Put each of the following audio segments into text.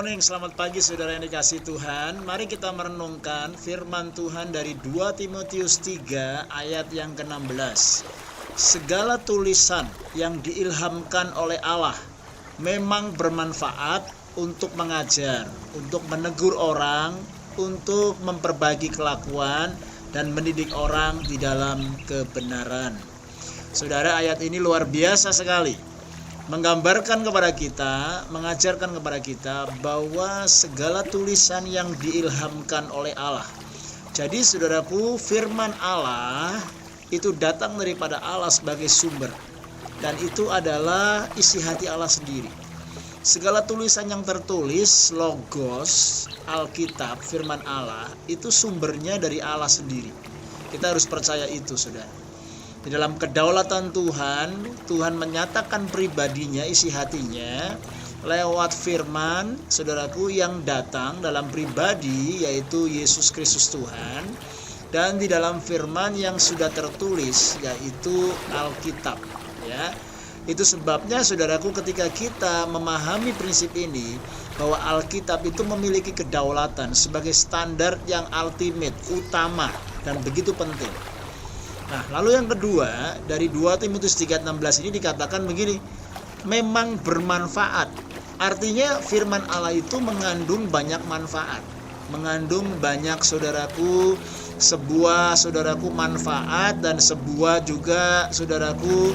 morning, selamat pagi saudara yang dikasihi Tuhan. Mari kita merenungkan firman Tuhan dari 2 Timotius 3 ayat yang ke-16. Segala tulisan yang diilhamkan oleh Allah memang bermanfaat untuk mengajar, untuk menegur orang, untuk memperbaiki kelakuan, dan mendidik orang di dalam kebenaran. Saudara, ayat ini luar biasa sekali, menggambarkan kepada kita, mengajarkan kepada kita bahwa segala tulisan yang diilhamkan oleh Allah. Jadi saudaraku, firman Allah itu datang daripada Allah sebagai sumber, dan itu adalah isi hati Allah sendiri. Segala tulisan yang tertulis, logos, Alkitab, firman Allah, itu sumbernya dari Allah sendiri. Kita harus percaya itu, saudara. Di dalam kedaulatan Tuhan, Tuhan menyatakan pribadinya, isi hatinya lewat firman, saudaraku, yang datang dalam pribadi, yaitu Yesus Kristus Tuhan, dan di dalam firman yang sudah tertulis, yaitu Alkitab. Ya, itu sebabnya, saudaraku, ketika kita memahami prinsip ini, bahwa Alkitab itu memiliki kedaulatan sebagai standar yang ultimate, utama, dan begitu penting. Nah, lalu yang kedua, dari 2 Timotius 3:16 ini dikatakan begini, memang bermanfaat. Artinya firman Allah itu mengandung banyak manfaat, mengandung banyak, saudaraku, sebuah, saudaraku, manfaat, dan sebuah juga, saudaraku,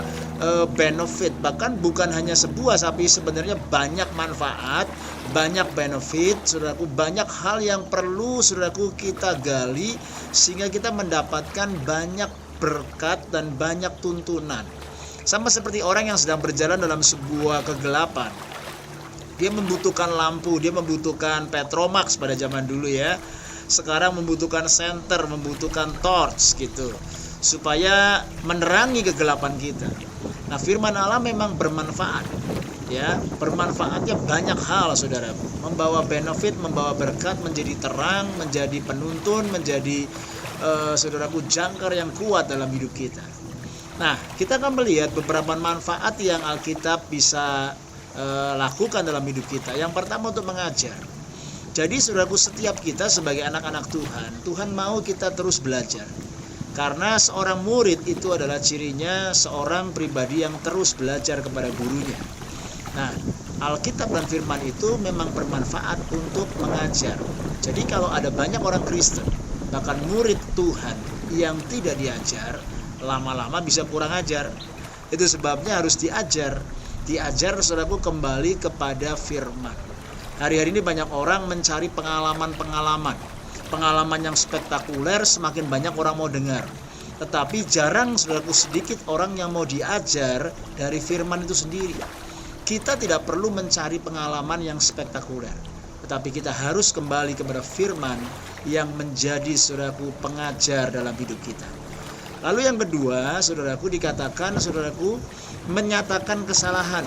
benefit. Bahkan bukan hanya sebuah, tapi sebenarnya banyak manfaat, banyak benefit, saudaraku, banyak hal yang perlu, saudaraku, kita gali sehingga kita mendapatkan banyak berkat dan banyak tuntunan. Sama seperti orang yang sedang berjalan dalam sebuah kegelapan. Dia membutuhkan lampu, dia membutuhkan Petromax pada zaman dulu ya. Sekarang membutuhkan senter, membutuhkan torch gitu, supaya menerangi kegelapan kita. Nah, firman Allah memang bermanfaat. Ya, bermanfaatnya banyak hal, saudara. Membawa benefit, membawa berkat, menjadi terang, menjadi penuntun, menjadi saudaraku, jangkar yang kuat dalam hidup kita. Nah, kita akan melihat beberapa manfaat yang Alkitab bisa lakukan dalam hidup kita. Yang pertama, untuk mengajar. Jadi saudaraku, setiap kita sebagai anak-anak Tuhan, Tuhan mau kita terus belajar. Karena seorang murid itu adalah cirinya seorang pribadi yang terus belajar kepada gurunya. Nah, Alkitab dan firman itu memang bermanfaat untuk mengajar. Jadi kalau ada banyak orang Kristen, bahkan murid Tuhan, yang tidak diajar, lama-lama bisa kurang ajar. Itu sebabnya harus diajar, saudaraku, kembali kepada firman. Hari-hari ini banyak orang mencari pengalaman yang spektakuler, semakin banyak orang mau dengar. Tetapi jarang, saudaraku, sedikit orang yang mau diajar dari firman itu sendiri. Kita tidak perlu mencari pengalaman yang spektakuler, tetapi kita harus kembali kepada firman yang menjadi, saudaraku, pengajar dalam hidup kita. Lalu yang kedua, saudaraku, dikatakan, saudaraku, menyatakan kesalahan.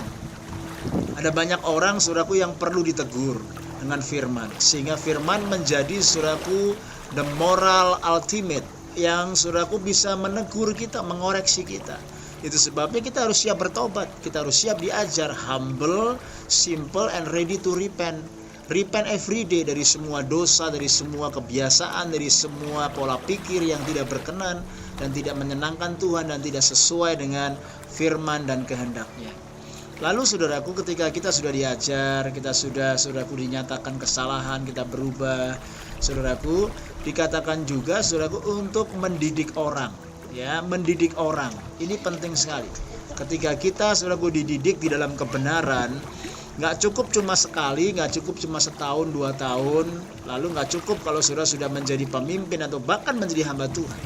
Ada banyak orang, saudaraku, yang perlu ditegur dengan firman, sehingga firman menjadi, saudaraku, the moral ultimate, yang, saudaraku, bisa menegur kita, mengoreksi kita. Itu sebabnya kita harus siap bertobat, kita harus siap diajar, humble, simple, and ready to repent. Repent every day dari semua dosa, dari semua kebiasaan, dari semua pola pikir yang tidak berkenan dan tidak menyenangkan Tuhan dan tidak sesuai dengan firman dan kehendaknya. Lalu saudaraku, ketika kita sudah diajar, kita sudah, saudaraku, dinyatakan kesalahan, kita berubah, saudaraku, dikatakan juga, saudaraku, untuk mendidik orang. Ya, mendidik orang. Ini penting sekali. Ketika kita, saudaraku, dididik di dalam kebenaran, nggak cukup cuma sekali, nggak cukup cuma setahun, 2 tahun, lalu nggak cukup kalau sudah menjadi pemimpin atau bahkan menjadi hamba Tuhan.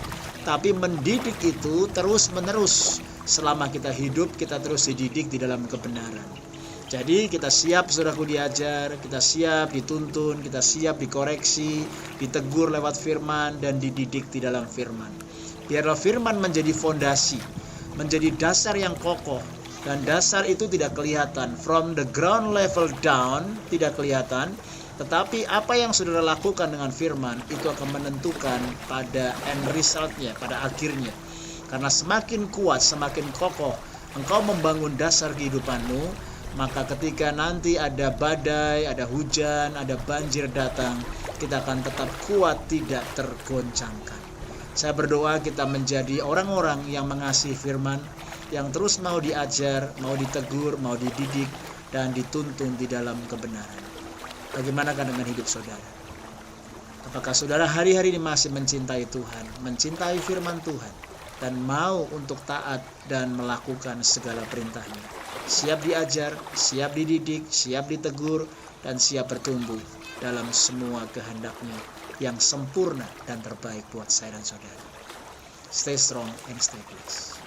Tapi mendidik itu terus-menerus. Selama kita hidup, kita terus dididik di dalam kebenaran. Jadi kita siap, saudaraku, diajar, kita siap dituntun, kita siap dikoreksi, ditegur lewat firman, dan dididik di dalam firman. Biarlah firman menjadi fondasi, menjadi dasar yang kokoh. Dan dasar itu tidak kelihatan, from the ground level down tidak kelihatan, tetapi apa yang saudara lakukan dengan firman itu akan menentukan pada end resultnya, pada akhirnya. Karena semakin kuat, semakin kokoh engkau membangun dasar kehidupanmu, Maka ketika nanti ada badai, ada hujan, ada banjir datang, kita akan tetap kuat, tidak tergoncangkan. Saya berdoa kita menjadi orang-orang yang mengasihi firman, yang terus mau diajar, mau ditegur, mau dididik, dan dituntun di dalam kebenaran. Bagaimanakah dengan hidup saudara? Apakah saudara hari-hari ini masih mencintai Tuhan, mencintai firman Tuhan, dan mau untuk taat dan melakukan segala perintahnya? Siap diajar, siap dididik, siap ditegur, dan siap bertumbuh dalam semua kehendaknya yang sempurna dan terbaik buat saya dan saudara. Stay strong and stay blessed.